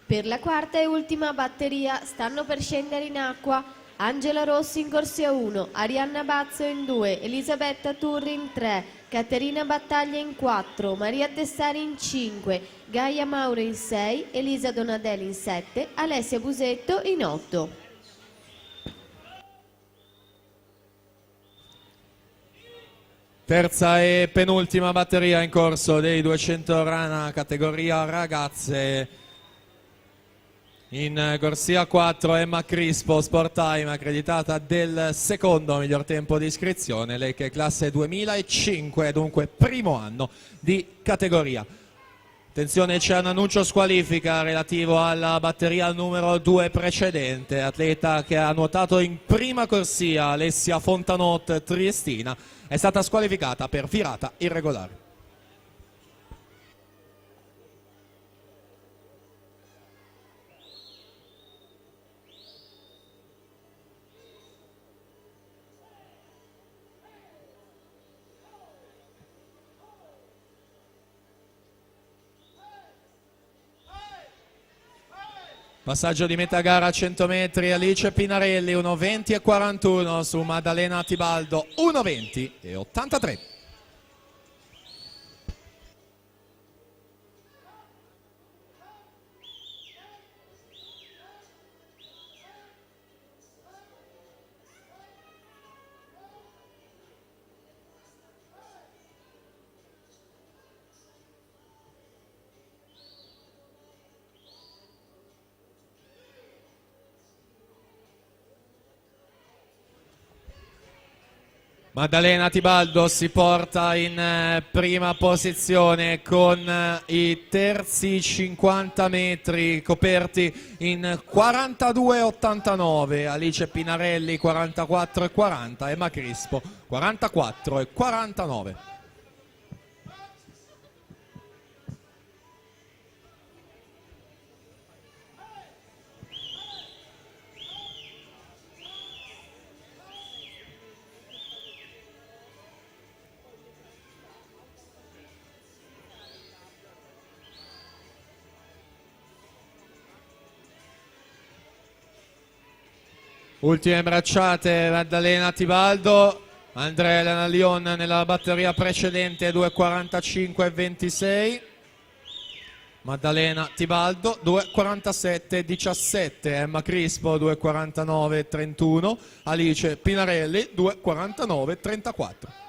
Per la quarta e ultima batteria stanno per scendere in acqua Angela Rossi in corsia 1, Arianna Bazzo in 2, Elisabetta Turri in 3, Caterina Battaglia in 4, Maria Dessari in 5, Gaia Mauro in 6, Elisa Donadelli in 7, Alessia Busetto in 8. Terza e penultima batteria in corso dei 200 rana categoria ragazze. In corsia 4 Emma Crispo, Sport Time, accreditata del secondo miglior tempo di iscrizione, lei che è classe 2005, dunque primo anno di categoria. Attenzione, c'è un annuncio squalifica relativo alla batteria numero 2 precedente, atleta che ha nuotato in prima corsia, Alessia Fontanot Triestina, è stata squalificata per virata irregolare. Passaggio di metà gara a 100 metri, Alice Pinarelli 1:20,41 su Maddalena Tibaldo 1:20,83. Maddalena Tibaldo si porta in prima posizione con i terzi 50 metri coperti in 42,89, Alice Pinarelli 44,40, Emma Crispo 44,49. Ultime bracciate, Maddalena Tibaldo, Andrea Elena Lion nella batteria precedente 2:45,26, Maddalena Tibaldo 2:47,17, Emma Crispo 2:49,31, Alice Pinarelli 2:49,34.